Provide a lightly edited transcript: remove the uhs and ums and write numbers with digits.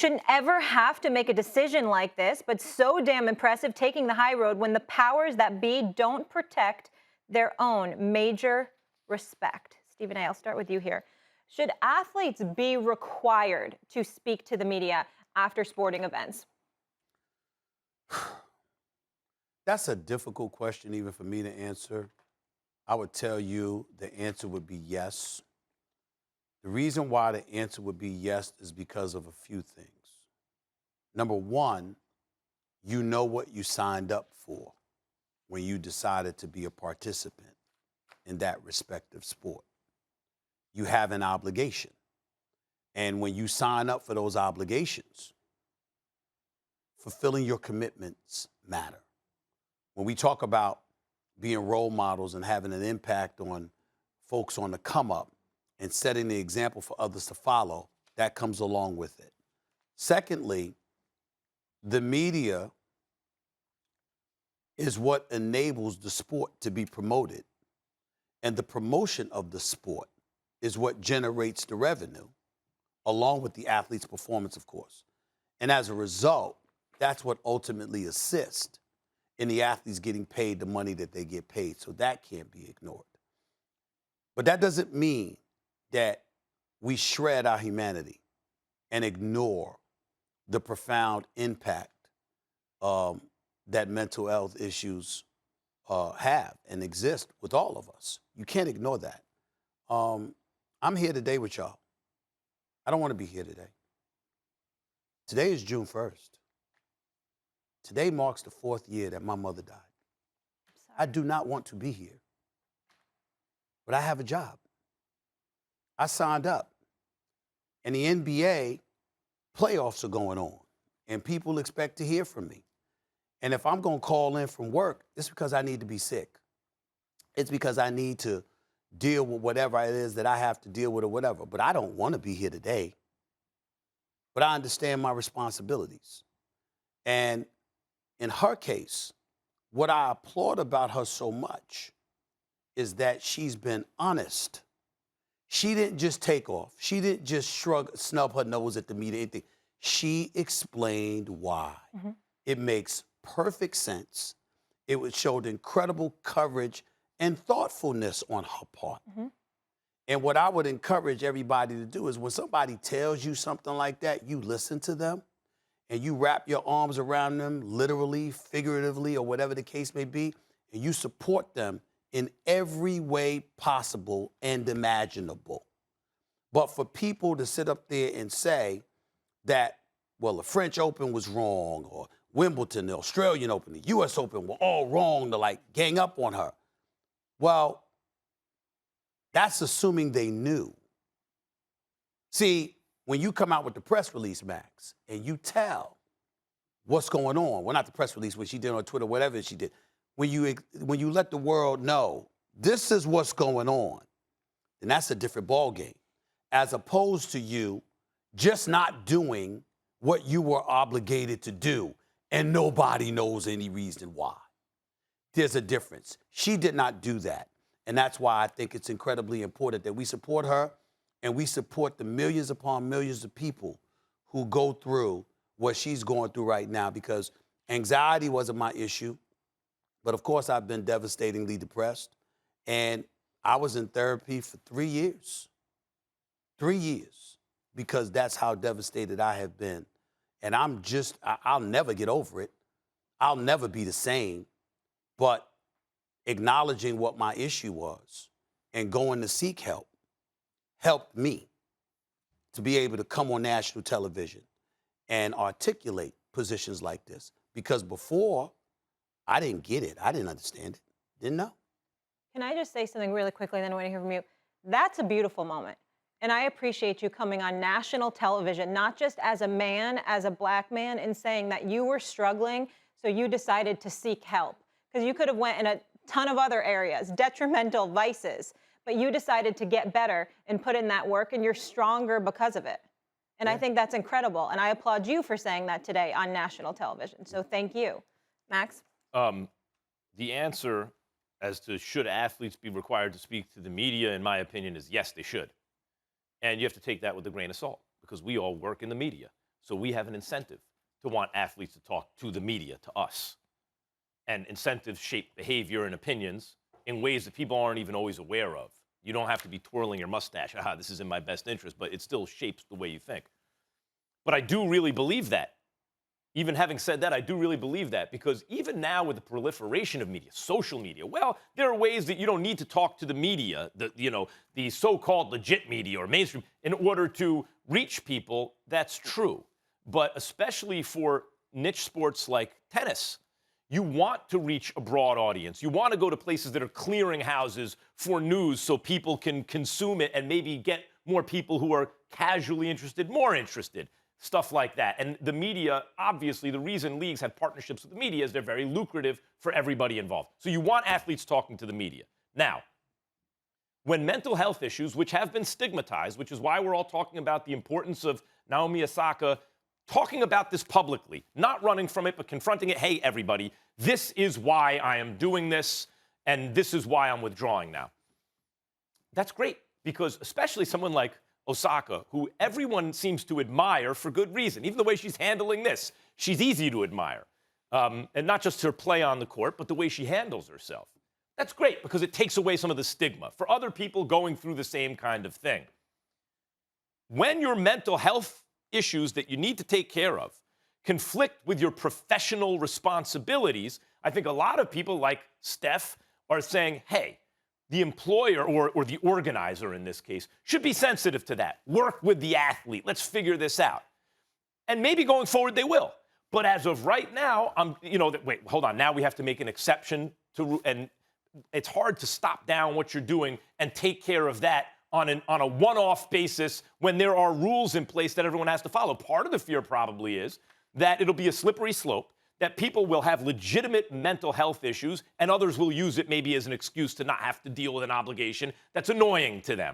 Shouldn't ever have to make a decision like this, but so damn impressive taking the high road when the powers that be don't protect their own. Major respect. Stephen A., I'll start with you here. Should athletes be required to speak to the media after sporting events? That's a difficult question even for me to answer. I would tell you the answer would be yes. The reason why the answer would be yes is because of a few things. Number one, you know what you signed up for when you decided to be a participant in that respective sport. You have an obligation. And when you sign up for those obligations, fulfilling your commitments matter. When we talk about being role models and having an impact on folks on the come up and setting the example for others to follow, that comes along with it. Secondly, the media is what enables the sport to be promoted. And the promotion of the sport is what generates the revenue, along with the athlete's performance, of course. And as a result, that's what ultimately assists in the athletes getting paid the money that they get paid. So that can't be ignored. But that doesn't mean that we shred our humanity and ignore the profound impact that mental health issues have and exist with all of us. You can't ignore that. I'm here today with y'all. I don't want to be here today. Today is June 1st. Today marks the 4th year that my mother died. I do not want to be here, but I have a job. I signed up, and the NBA playoffs are going on, and people expect to hear from me. And if I'm going to call in from work, it's because I need to be sick. It's because I need to deal with whatever it is that I have to deal with or whatever. But I don't want to be here today. But I understand my responsibilities. And in her case, what I applaud about her so much is that she's been honest. She didn't just take off. She didn't just snub her nose at the media. Anything. She explained why. Mm-hmm. It makes perfect sense. It showed incredible courage and thoughtfulness on her part. Mm-hmm. And what I would encourage everybody to do is when somebody tells you something like that, you listen to them and you wrap your arms around them, literally, figuratively, or whatever the case may be, and you support them in every way possible and imaginable. But for people to sit up there and say that, well, the French Open was wrong, or Wimbledon, the Australian Open, the U.S. Open were all wrong to, like, gang up on her. Well, that's assuming they knew. See, when you come out with the press release, Max, and you tell what's going on, well, not the press release, what she did on Twitter, whatever she did, when you let the world know this is what's going on, then that's a different ballgame, as opposed to you just not doing what you were obligated to do, and nobody knows any reason why. There's a difference. She did not do that. And that's why I think it's incredibly important that we support her and we support the millions upon millions of people who go through what she's going through right now, because anxiety wasn't my issue. But of course, I've been devastatingly depressed. And I was in therapy for 3 years. 3 years. Because that's how devastated I have been. And I'll never get over it. I'll never be the same. But acknowledging what my issue was and going to seek help helped me to be able to come on national television and articulate positions like this. Because before, I didn't get it. I didn't understand it. Didn't know. Can I just say something really quickly, then I want to hear from you? That's a beautiful moment. And I appreciate you coming on national television, not just as a man, as a black man, and saying that you were struggling, so you decided to seek help. Because you could have went in a ton of other areas, detrimental vices, but you decided to get better and put in that work, and you're stronger because of it. And yeah. I think that's incredible. And I applaud you for saying that today on national television. So thank you. Max? The answer as to should athletes be required to speak to the media, in my opinion, is yes, they should. And you have to take that with a grain of salt, because we all work in the media. So we have an incentive to want athletes to talk to the media, to us. And incentives shape behavior and opinions in ways that people aren't even always aware of. You don't have to be twirling your mustache, this is in my best interest, but it still shapes the way you think. But I do really believe that. Even having said that, I do really believe that, because even now with the proliferation of media, social media, well, there are ways that you don't need to talk to the media, the so-called legit media or mainstream, in order to reach people. That's true. But especially for niche sports like tennis, you want to reach a broad audience. You want to go to places that are clearinghouses for news so people can consume it and maybe get more people who are casually interested, more interested, stuff like that. And the media, obviously, the reason leagues have partnerships with the media is they're very lucrative for everybody involved. So you want athletes talking to the media. Now, when mental health issues, which have been stigmatized, which is why we're all talking about the importance of Naomi Osaka talking about this publicly, not running from it, but confronting it. Hey, everybody, this is why I am doing this, and this is why I'm withdrawing now. That's great, because especially someone like Osaka, who everyone seems to admire for good reason, even the way she's handling this, she's easy to admire. And not just her play on the court, but the way she handles herself. That's great, because it takes away some of the stigma for other people going through the same kind of thing. When your mental health issues that you need to take care of conflict with your professional responsibilities, I think a lot of people like Steph are saying, hey, the employer or the organizer in this case should be sensitive to that. Work with the athlete. Let's figure this out. And maybe going forward they will. But as of right now, wait, hold on. Now we have to make an exception and it's hard to stop down what you're doing and take care of that on a one-off basis when there are rules in place that everyone has to follow. Part of the fear probably is that it'll be a slippery slope, that people will have legitimate mental health issues and others will use it maybe as an excuse to not have to deal with an obligation that's annoying to them.